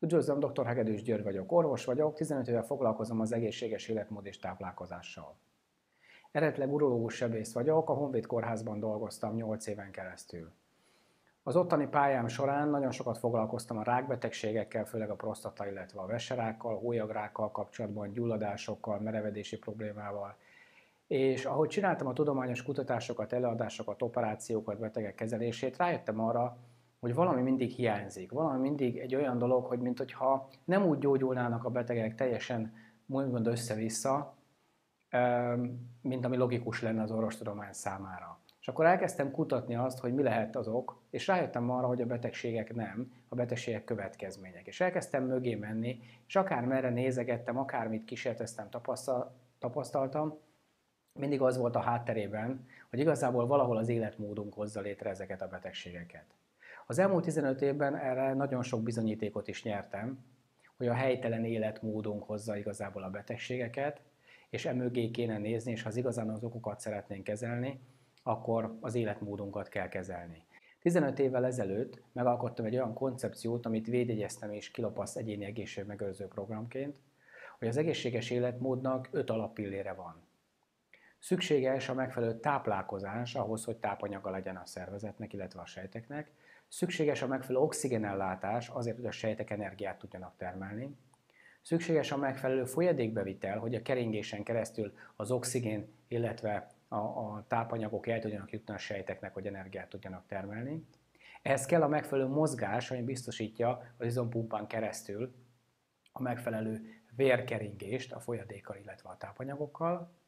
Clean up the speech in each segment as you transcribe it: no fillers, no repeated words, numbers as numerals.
Üdvözlöm, dr. Hegedűs György vagyok, orvos vagyok, 15 éve foglalkozom az egészséges életmód és táplálkozással. Eredetileg urológus sebész vagyok, a Honvéd Kórházban dolgoztam 8 éven keresztül. Az ottani pályám során nagyon sokat foglalkoztam a rákbetegségekkel, főleg a prostata, illetve a veserákkal, hólyagrákkal kapcsolatban, gyulladásokkal, merevedési problémával. És ahogy csináltam a tudományos kutatásokat, előadásokat, operációkat, betegek kezelését, rájöttem arra, hogy valami mindig hiányzik. Valami mindig egy olyan dolog, hogy mintha nem úgy gyógyulnának a betegek teljesen úgymond össze-vissza, mint ami logikus lenne az orvostudomány számára. És akkor elkezdtem kutatni azt, hogy mi lehet az ok, és rájöttem arra, hogy a betegségek nem, a betegségek következmények. És elkezdtem mögé menni, és akármerre nézegettem, akármit kísérteztem, tapasztaltam, mindig az volt a hátterében, hogy igazából valahol az életmódunk hozza létre ezeket a betegségeket. Az elmúlt 15 évben erre nagyon sok bizonyítékot is nyertem, hogy a helytelen életmódunk hozza igazából a betegségeket, és emögé kéne nézni, és ha igazán az okokat szeretnénk kezelni, akkor az életmódunkat kell kezelni. 15 évvel ezelőtt megalkottam egy olyan koncepciót, amit védjegyeztem és kilopaszt egyéni egészségmegőrző programként, hogy az egészséges életmódnak 5 alappillére van. Szükséges a megfelelő táplálkozás ahhoz, hogy tápanyaga legyen a szervezetnek, illetve a sejteknek. Szükséges a megfelelő oxigénellátás azért, hogy a sejtek energiát tudjanak termelni. Szükséges a megfelelő folyadékbevitel, hogy a keringésen keresztül az oxigén, illetve a tápanyagok el tudjanak jutni a sejteknek, hogy energiát tudjanak termelni. Ehhez kell a megfelelő mozgás, ami biztosítja az izompumpán keresztül a megfelelő vérkeringést a folyadékkal, illetve a tápanyagokkal.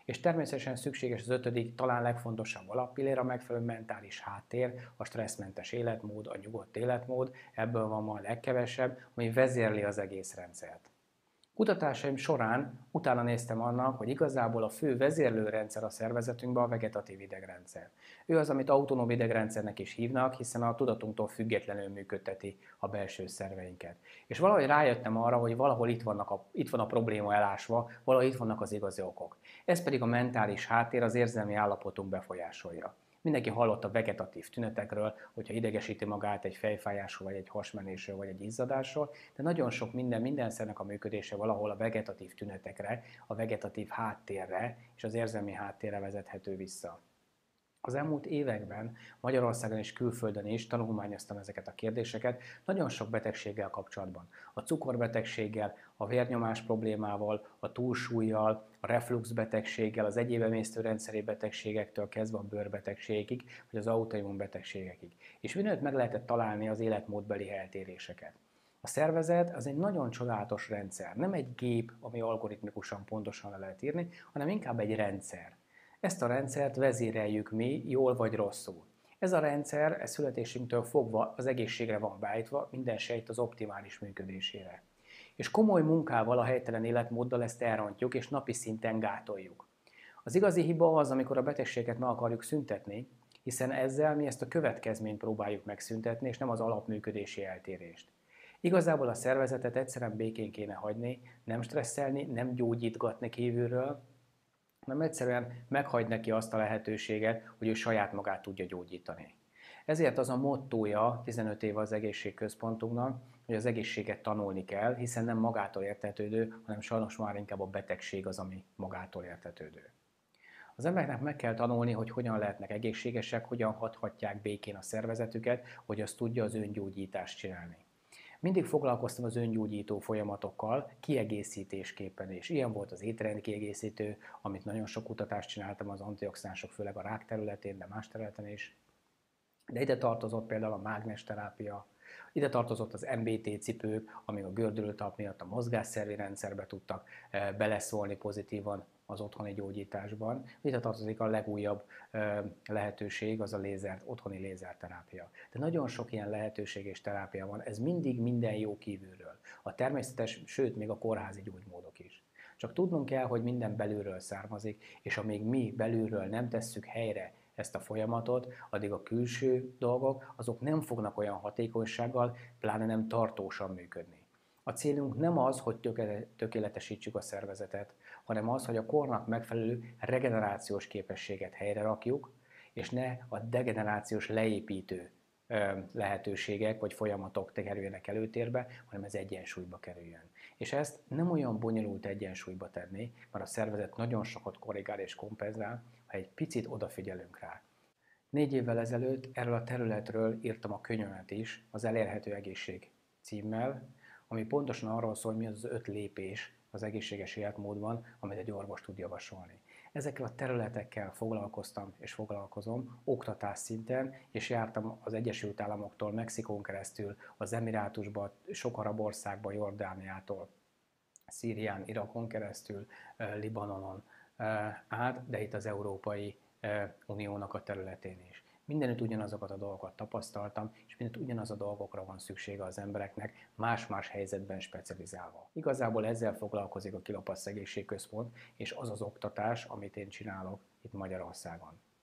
És természetesen szükséges az 5., talán legfontosabb alappillér, a megfelelő mentális háttér, a stresszmentes életmód, a nyugodt életmód, ebből van ma a legkevesebb, ami vezérli az egész rendszert. Kutatásaim során utána néztem annak, hogy igazából a fő vezérlőrendszer a szervezetünkben a vegetatív idegrendszer. Ő az, amit autonóm idegrendszernek is hívnak, hiszen a tudatunktól függetlenül működteti a belső szerveinket. És valahogy rájöttem arra, hogy valahol itt van a probléma elásva, valahol itt vannak az igazi okok. Ez pedig a mentális háttér az érzelmi állapotunk befolyásolja. Mindenki hallott a vegetatív tünetekről, hogyha idegesíti magát egy fejfájásról, vagy egy hasmenésről, vagy egy izzadásról, de nagyon sok minden szernek a működése valahol a vegetatív tünetekre, a vegetatív háttérre és az érzelmi háttérre vezethető vissza. Az elmúlt években Magyarországon és külföldön is tanulmányoztam ezeket a kérdéseket, nagyon sok betegséggel kapcsolatban. A cukorbetegséggel, a vérnyomás problémával, a túlsúllyal, a refluxbetegséggel, az egyéb emésztőrendszeri betegségektől kezdve a bőrbetegségig, vagy az autoimmun betegségekig. És mindenütt meg lehetett találni az életmódbeli eltéréseket. A szervezet az egy nagyon csodálatos rendszer, nem egy gép, ami algoritmikusan pontosan le lehet írni, hanem inkább egy rendszer. Ezt a rendszert vezéreljük mi, jól vagy rosszul. Ez a rendszer születésünktől fogva az egészségre van beállítva, minden sejt az optimális működésére. És komoly munkával, a helytelen életmóddal ezt elrontjuk, és napi szinten gátoljuk. Az igazi hiba az, amikor a betegséget meg akarjuk szüntetni, hiszen ezzel mi ezt a következményt próbáljuk megszüntetni, és nem az alapműködési eltérést. Igazából a szervezetet egyszerűen békén kéne hagyni, nem stresszelni, nem gyógyítgatni kívülről, hanem egyszerűen meghagy neki azt a lehetőséget, hogy ő saját magát tudja gyógyítani. Ezért az a mottója 15 éve az egészségközpontunknak, hogy az egészséget tanulni kell, hiszen nem magától értetődő, hanem sajnos már inkább a betegség az, ami magától értetődő. Az embereknek meg kell tanulni, hogy hogyan lehetnek egészségesek, hogyan hathatják békén a szervezetüket, hogy azt tudja az öngyógyítást csinálni. Mindig foglalkoztam az öngyógyító folyamatokkal, kiegészítésképpen is. Ilyen volt az étrendkiegészítő, amit nagyon sok kutatást csináltam az antioxidánsok, főleg a rák területén, de más területen is. De ide tartozott például a mágnesterápia, ide tartozott az MBT cipők, amik a gördülőtalp miatt a mozgásszervi rendszerbe tudtak beleszólni pozitívan az otthoni gyógyításban. Ide tartozik a legújabb lehetőség, az a otthoni lézerterápia. De nagyon sok ilyen lehetőség és terápia van, ez mindig minden jó kívülről. A természetes, sőt még a kórházi gyógymódok is. Csak tudnunk kell, hogy minden belülről származik, és amíg mi belülről nem tesszük helyre ezt a folyamatot, addig a külső dolgok, azok nem fognak olyan hatékonysággal, pláne nem tartósan működni. A célunk nem az, hogy tökéletesítsük a szervezetet, hanem az, hogy a kornak megfelelő regenerációs képességet helyre rakjuk, és ne a degenerációs leépítő lehetőségek vagy folyamatok kerüljenek előtérbe, hanem ez egyensúlyba kerüljön. És ezt nem olyan bonyolult egyensúlyba tenni, mert a szervezet nagyon sokat korrigál és kompenzál, ha egy picit odafigyelünk rá. 4 évvel ezelőtt erről a területről írtam a könyvemet is, az Elérhető Egészség címmel, ami pontosan arról szól, hogy mi az 5 lépés az egészséges életmódban, amit egy orvos tud javasolni. Ezekkel a területekkel foglalkoztam és foglalkozom oktatás szinten, és jártam az Egyesült Államoktól, Mexikón keresztül, az Emirátusba, sok arab országba, Jordániától, Szírián, Irakon keresztül, Libanonon át, de itt az Európai Uniónak a területén is. Mindenütt ugyanazokat a dolgokat tapasztaltam, és mindenütt ugyanaz a dolgokra van szüksége az embereknek, más-más helyzetben specializálva. Igazából ezzel foglalkozik a Kilopassz Egészségközpont, és az az oktatás, amit én csinálok itt Magyarországon.